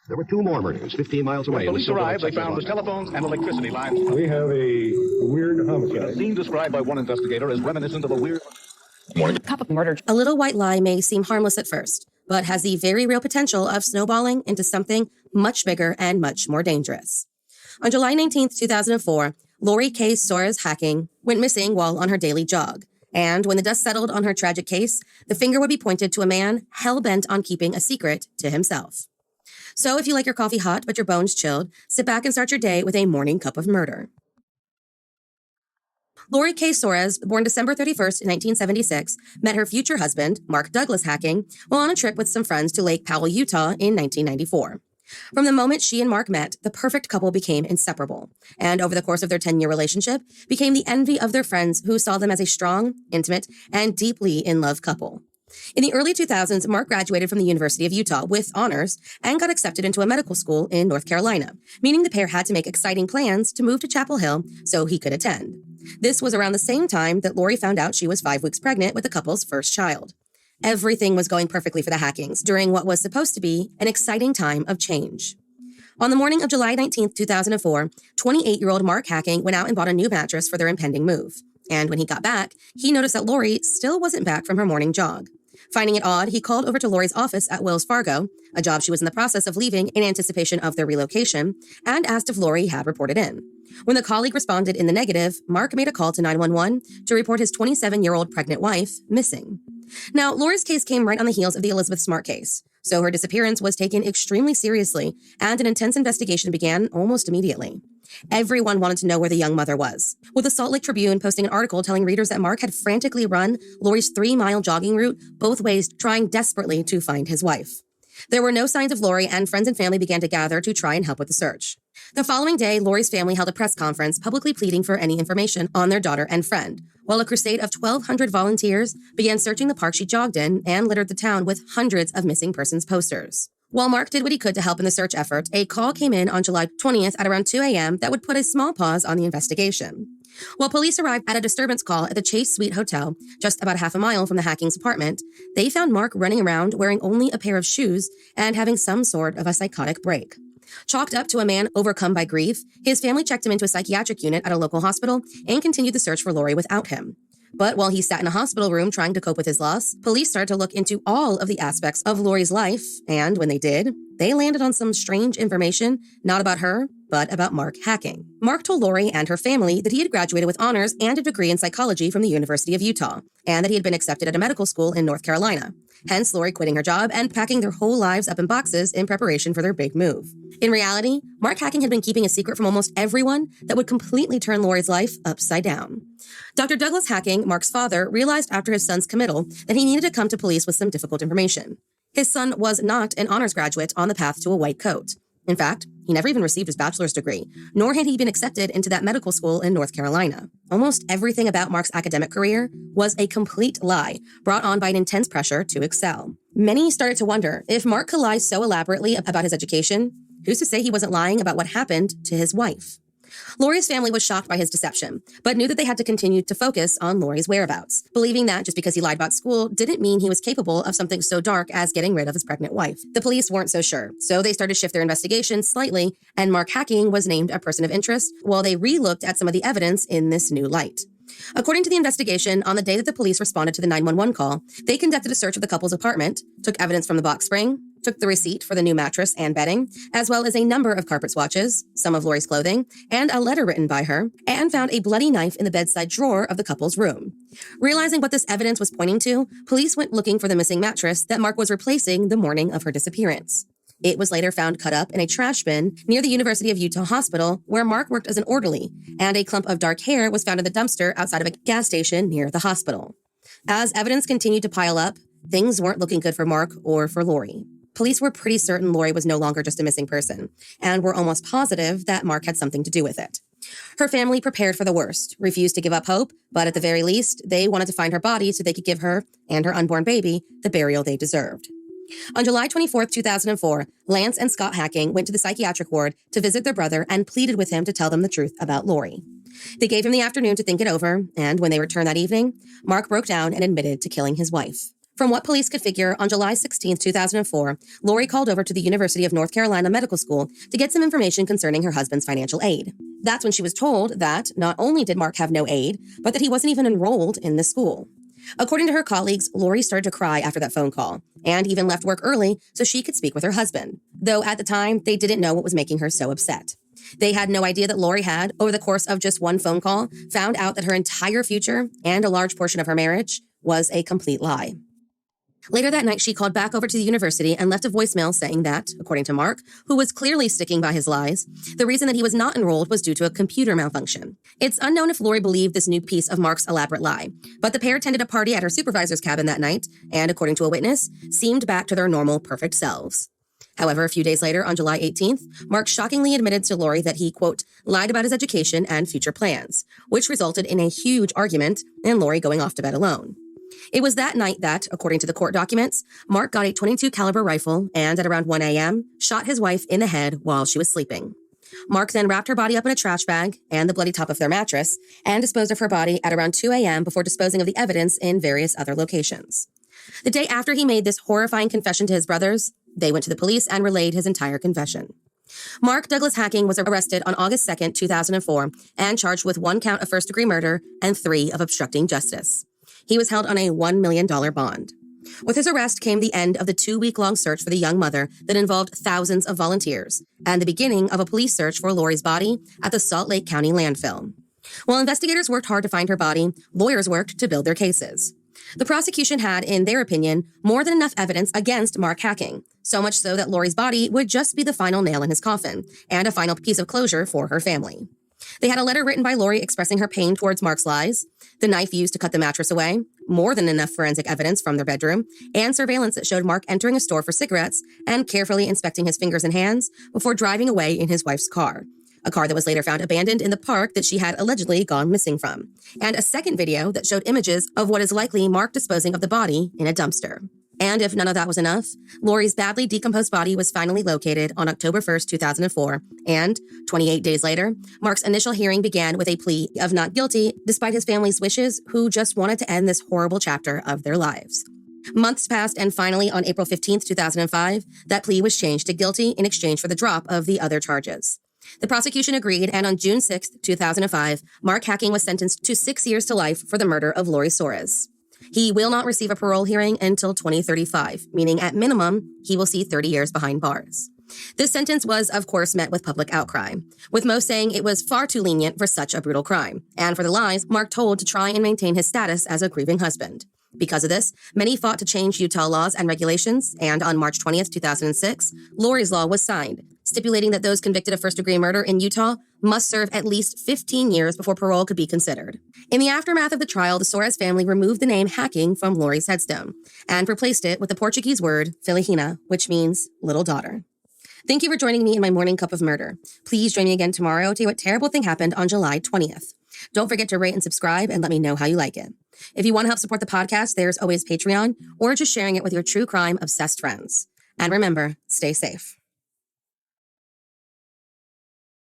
There were 2 more murders 15 miles away. When police arrived, they found the telephones and electricity lines. We have a weird homicide. A scene described by one investigator as reminiscent of a weird... Murder. A little white lie may seem harmless at first, but has the very real potential of snowballing into something much bigger and much more dangerous. On July 19th, 2004, Lori Kay Soares Hacking went missing while on her daily jog. And when the dust settled on her tragic case, the finger would be pointed to a man hell-bent on keeping a secret to himself. So if you like your coffee hot but your bones chilled, sit back and start your day with a morning cup of murder. Lori Kay Soares, born December 31st, 1976, met her future husband, Mark Douglas Hacking, while on a trip with some friends to Lake Powell, Utah in 1994. From the moment she and Mark met, the perfect couple became inseparable, and over the course of their 10-year relationship, became the envy of their friends who saw them as a strong, intimate, and deeply in love couple. In the early 2000s, Mark graduated from the University of Utah with honors and got accepted into a medical school in North Carolina, meaning the pair had to make exciting plans to move to Chapel Hill so he could attend. This was around the same time that Lori found out she was 5 weeks pregnant with the couple's first child. Everything was going perfectly for the Hackings during what was supposed to be an exciting time of change. On the morning of July 19, 2004, 28-year-old Mark Hacking went out and bought a new mattress for their impending move. And when he got back, he noticed that Lori still wasn't back from her morning jog. Finding it odd, he called over to Lori's office at Wells Fargo, a job she was in the process of leaving in anticipation of their relocation, and asked if Lori had reported in. When the colleague responded in the negative, Mark made a call to 911 to report his 27-year-old pregnant wife missing. Now, Lori's case came right on the heels of the Elizabeth Smart case, so her disappearance was taken extremely seriously, and an intense investigation began almost immediately. Everyone wanted to know where the young mother was, with the Salt Lake Tribune posting an article telling readers that Mark had frantically run Lori's 3-mile jogging route both ways, trying desperately to find his wife. There were no signs of Lori, and friends and family began to gather to try and help with the search. The following day, Lori's family held a press conference publicly pleading for any information on their daughter and friend, while a crusade of 1,200 volunteers began searching the park she jogged in and littered the town with hundreds of missing persons posters. While Mark did what he could to help in the search effort, a call came in on July 20th at around 2 a.m. that would put a small pause on the investigation. While police arrived at a disturbance call at the Chase Suite Hotel, just about half a mile from the Hacking's apartment, they found Mark running around wearing only a pair of shoes and having some sort of a psychotic break. Chalked up to a man overcome by grief, his family checked him into a psychiatric unit at a local hospital and continued the search for Lori without him. But while he sat in a hospital room trying to cope with his loss, police started to look into all of the aspects of Lori's life, and when they did, they landed on some strange information, not about her, but about Mark Hacking. Mark told Lori and her family that he had graduated with honors and a degree in psychology from the University of Utah, and that he had been accepted at a medical school in North Carolina. Hence, Lori quitting her job and packing their whole lives up in boxes in preparation for their big move. In reality, Mark Hacking had been keeping a secret from almost everyone that would completely turn Lori's life upside down. Dr. Douglas Hacking, Mark's father, realized after his son's committal that he needed to come to police with some difficult information. His son was not an honors graduate on the path to a white coat. In fact, he never even received his bachelor's degree, nor had he been accepted into that medical school in North Carolina. Almost everything about Mark's academic career was a complete lie, brought on by an intense pressure to excel. Many started to wonder if Mark could lie so elaborately about his education, who's to say he wasn't lying about what happened to his wife? Lori's family was shocked by his deception, but knew that they had to continue to focus on Lori's whereabouts, believing that just because he lied about school didn't mean he was capable of something so dark as getting rid of his pregnant wife. The police weren't so sure, so they started to shift their investigation slightly, and Mark Hacking was named a person of interest while they re-looked at some of the evidence in this new light. According to the investigation, on the day that the police responded to the 911 call, they conducted a search of the couple's apartment, took evidence from the box spring, took the receipt for the new mattress and bedding, as well as a number of carpet swatches, some of Lori's clothing, and a letter written by her, and found a bloody knife in the bedside drawer of the couple's room. Realizing what this evidence was pointing to, police went looking for the missing mattress that Mark was replacing the morning of her disappearance. It was later found cut up in a trash bin near the University of Utah Hospital, where Mark worked as an orderly, and a clump of dark hair was found in the dumpster outside of a gas station near the hospital. As evidence continued to pile up, things weren't looking good for Mark or for Lori. Police were pretty certain Lori was no longer just a missing person, and were almost positive that Mark had something to do with it. Her family prepared for the worst, refused to give up hope, but at the very least, they wanted to find her body so they could give her and her unborn baby the burial they deserved. On July 24, 2004, Lance and Scott Hacking went to the psychiatric ward to visit their brother and pleaded with him to tell them the truth about Lori. They gave him the afternoon to think it over, and when they returned that evening, Mark broke down and admitted to killing his wife. From what police could figure, on July 16, 2004, Lori called over to the University of North Carolina Medical School to get some information concerning her husband's financial aid. That's when she was told that not only did Mark have no aid, but that he wasn't even enrolled in the school. According to her colleagues, Lori started to cry after that phone call and even left work early so she could speak with her husband, though at the time, they didn't know what was making her so upset. They had no idea that Lori had, over the course of just one phone call, found out that her entire future and a large portion of her marriage was a complete lie. Later that night, she called back over to the university and left a voicemail saying that, according to Mark, who was clearly sticking by his lies, the reason that he was not enrolled was due to a computer malfunction. It's unknown if Lori believed this new piece of Mark's elaborate lie, but the pair attended a party at her supervisor's cabin that night and, according to a witness, seemed back to their normal, perfect selves. However, a few days later, on July 18th, Mark shockingly admitted to Lori that he, quote, lied about his education and future plans, which resulted in a huge argument and Lori going off to bed alone. It was that night that, according to the court documents, Mark got a .22 caliber rifle and at around 1 a.m., shot his wife in the head while she was sleeping. Mark then wrapped her body up in a trash bag and the bloody top of their mattress and disposed of her body at around 2 a.m. before disposing of the evidence in various other locations. The day after he made this horrifying confession to his brothers, they went to the police and relayed his entire confession. Mark Douglas Hacking was arrested on August 2, 2004, and charged with 1 count of first-degree murder and 3 of obstructing justice. He was held on a $1 million bond. With his arrest came the end of the 2-week-long search for the young mother that involved thousands of volunteers, and the beginning of a police search for Lori's body at the Salt Lake County landfill. While investigators worked hard to find her body, lawyers worked to build their cases. The prosecution had, in their opinion, more than enough evidence against Mark Hacking, so much so that Lori's body would just be the final nail in his coffin and a final piece of closure for her family. They had a letter written by Lori expressing her pain towards Mark's lies, the knife used to cut the mattress away, more than enough forensic evidence from their bedroom, and surveillance that showed Mark entering a store for cigarettes and carefully inspecting his fingers and hands before driving away in his wife's car, a car that was later found abandoned in the park that she had allegedly gone missing from, and a second video that showed images of what is likely Mark disposing of the body in a dumpster. And if none of that was enough, Lori's badly decomposed body was finally located on October 1st, 2004, and 28 days later, Mark's initial hearing began with a plea of not guilty, despite his family's wishes, who just wanted to end this horrible chapter of their lives. Months passed, and finally, on April 15th, 2005, that plea was changed to guilty in exchange for the drop of the other charges. The prosecution agreed, and on June 6, 2005, Mark Hacking was sentenced to 6 years to life for the murder of Lori Soares. He will not receive a parole hearing until 2035, meaning at minimum, he will see 30 years behind bars. This sentence was, of course, met with public outcry, with most saying it was far too lenient for such a brutal crime, and for the lies Mark told to try and maintain his status as a grieving husband. Because of this, many fought to change Utah laws and regulations, and on March 20th, 2006, Lori's Law was signed, stipulating that those convicted of first-degree murder in Utah must serve at least 15 years before parole could be considered. In the aftermath of the trial, the Soares family removed the name Hacking from Lori's headstone and replaced it with the Portuguese word Filihina, which means little daughter. Thank you for joining me in my morning cup of murder. Please join me again tomorrow to hear what terrible thing happened on July 20th. Don't forget to rate and subscribe and let me know how you like it. If you want to help support the podcast, there's always Patreon or just sharing it with your true crime obsessed friends. And remember, stay safe.